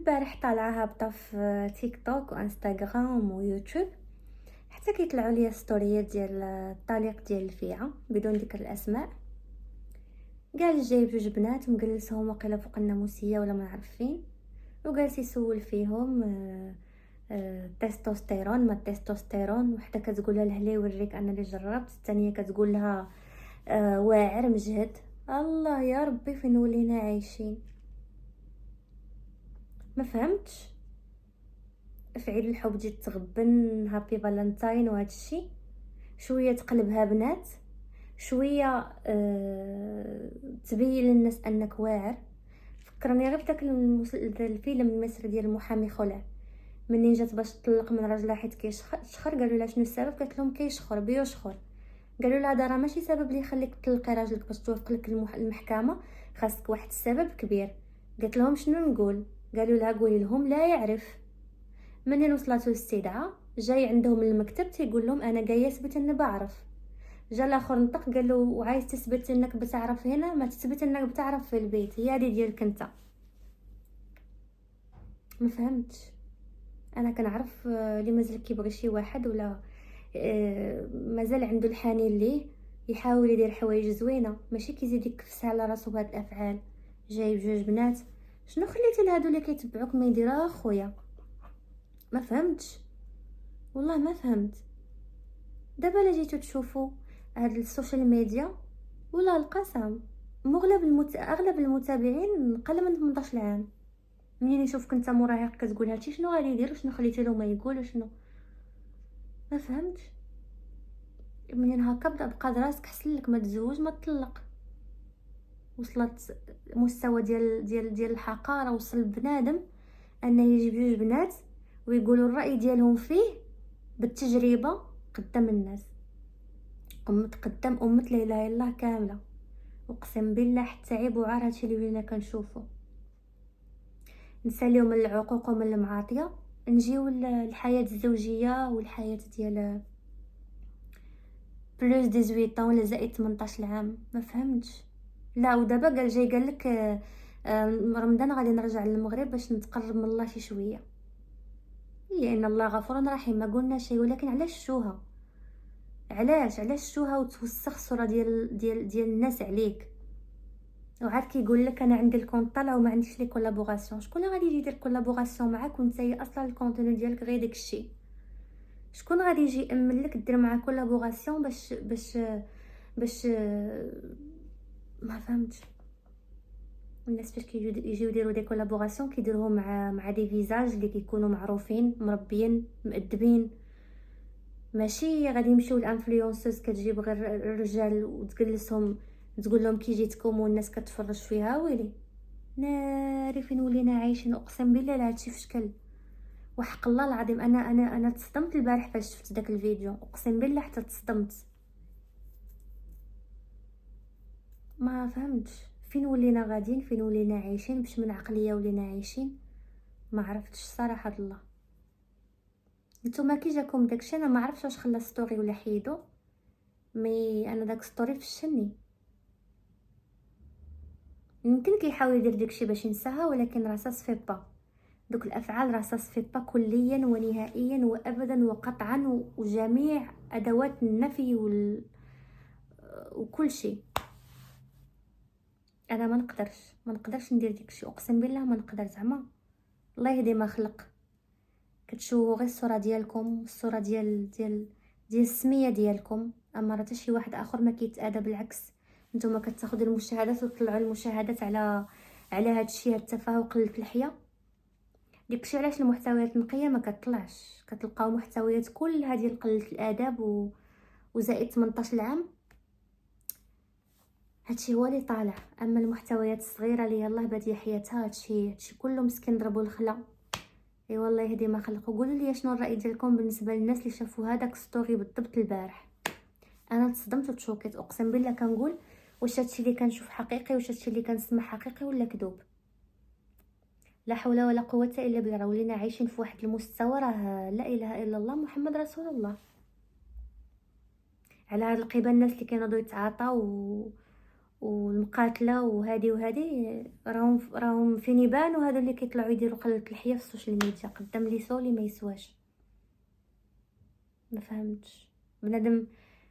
البارح طالعه هابطه في تيك توك وانستغرام ويوتيوب، حتى كيطلعوا لي ستوريات ديال الطليق ديال الفيعه بدون ذكر الاسماء. قال جايب جوج بنات ومجلسهم واقيلا فوق الناموسيه ولا ما نعرف فين، وجالس يسول فيهم تستوستيرون ما تستوستيرون. وحده كتقول لها لا يوريك انا اللي جربت، الثانيه كتقول لها واعر مجهد. الله يا ربي فين ولينا عايشين؟ ما فهمتش. في عيد الحب تجي تغبن هابي فالنتاين وهذا الشيء، شويه تقلبها بنات، شويه تبين للناس انك واعر. فكرني غير بداك الفيلم المصري ديال المحامي خلع، منين جات باش تطلق من راجلها حيت كيشخر. قالوا لها شنو السبب؟ قالت لهم كيشخر بيشخر. قالوا لها هذا راه ماشي سبب اللي يخليك تطلقي راجلك باش توافق لك المحكمه، خاصك واحد السبب كبير. قالت لهم شنو نقول؟ قالوا لها قولي لهم لا يعرف. منين وصلت الاستدعاء جاي عندهم المكتب تيقول لهم انا جاي اثبت اني بعرف. جا الاخر نطق قال له وعايز تثبت انك بتعرف هنا؟ ما تثبت انك بتعرف في البيت، هي هذه ديالك انت. ما فهمتش. انا كنعرف اللي مازال كيبغي شي واحد ولا مازال عنده الحنين ليه، يحاول يدير حوايج زوينه، ماشي كيزيد يكفس على راسو بهاد الافعال. جايب جوج بنات، شنو خليتي لهادو اللي كيتبعوك ما يديروها اخويا؟ ما فهمتش والله ما فهمت. دابا لا جيتو تشوفوا هاد السوشيال ميديا ولا القسم، اغلب المتابعين قل من 18 عام. منين يشوفك انت مراهق كتقول هادشي، شنو غادي يدير؟ شنو خليتي له ما يقول؟ شنو؟ ما فهمتش. منين هكا بقى راسك حسن لك ما تزوج ما تطلق. وصلت مستوى ديال الحقاره، وصل بنادم انه يجيب جوج بنات ويقولوا الراي ديالهم فيه بالتجربه قدام الناس، قدام امه لا اله الا الله كامله. اقسم بالله حتى عيب وعار هادشي اللي ولينا كنشوفو. نساليو من العقوق ومن المعاطيه، نجيو للحياه الزوجيه والحياه ديال بلوس 18 طون ولا زائد 18 عام. ما فهمتش. لا ودابا قال لك رمضان غادي نرجع للمغرب باش نتقرب من الله شي شويه. هي ان الله غفور رحيم، ما قلنا شيء، ولكن علاش الشوهه؟ علاش الشوهه وتوسخ الصوره ديال الناس عليك؟ وعاد كيقول لك انا عندي الكونط طالع وما عنديش لي كولابوراسيون. شكون غادي يجي يدير كولابوراسيون معاك وانت اصلا الكونتوني ديالك غير داكشي؟ شكون غادي يجي يامن لك دير معاه كولابوراسيون باش ما فهمتش. الناس فاش يجيو يديروا دي كولابوراسيون كيديروهم مع دي فيزاج اللي كيكونوا معروفين مربيين مؤدبين، ماشي غادي يمشيو الانفلونسوز كتجيب غير الرجال وتجلسهم تقول لهم كي جيتكم والناس كتفرج فيها. ويلي ناري فين ولينا عايشين. اقسم بالله لا هادشي في شكل وحق الله العظيم. انا تصدمت البارح فاش شفت داك الفيديو، اقسم بالله حتى تصدمت. ما فهمتش فين ولينا غاديين، فين ولينا عايشين، باش من عقليه ولينا عايشين. ما عرفتش صراحه الله. نتوما كي جاكم داكشي انا ما عرفتش واش خلى ستوري ولا حيدو، مي انا داك ستوري فشني. يمكن كيحاول يدير داكشي باش ينساها، ولكن راه ساس في با دوك الافعال راه ساس في با كليا ونهائيا وابدا وقطعا وجميع ادوات النفي وكل شيء. انا ما نقدرش ندير داكشي، اقسم بالله ما نقدر. زعما الله يهدي ما خلق. كتشوفوا غير الصوره ديالكم، الصوره ديال السميه ديالكم، اما راه حتى شي واحد اخر ما كيتاذى. بالعكس نتوما كتاخذوا المشاهدات وتطلعوا المشاهدات على هاد الشيء، هاد التفاهه وقله الحياه. داكشي علاش المحتويات النقيه ما كتطلعش، كتلقاو محتويات كل هذه قله الاداب وزائد 18 عام. هادشي هو اللي طالع. اما المحتويات الصغيره اللي يلاه باديه حياتها، هادشي كله مسكين ضربوا الخلا. اي والله يهدي ما خلق. قولوا لي شنو الراي ديالكم بالنسبه للناس اللي شافوا هذاك ستوري بالضبط البارح. انا تصدمت وتشوكيت اقسم بالله. كنقول واش هادشي اللي كنشوف حقيقي، واش هادشي اللي كنسمع حقيقي ولا كذوب؟ لا حول ولا قوه الا بالله. راه ولينا عايشين في واحد المستوى راه لا اله الا الله محمد رسول الله. على هاد القيبه الناس اللي كينوضوا يتعاطاو والمقاتله وهذه راهم فين يبان، وهذو اللي كيطلعوا يديروا قلة الحياه في السوشيال ميديا قدام لي سولي ما يسواش. ما فهمتش بنادم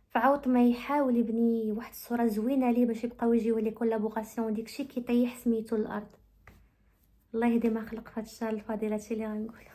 فعوط ما يحاول يبني واحد الصوره زوينه ليه باش يبقاو يجيو لي كولابوراسيون ديكشي كيطيح سميتو الارض. الله يهدي ما خلق في هذا الشهر الفضيل، هادشي اللي غنقول.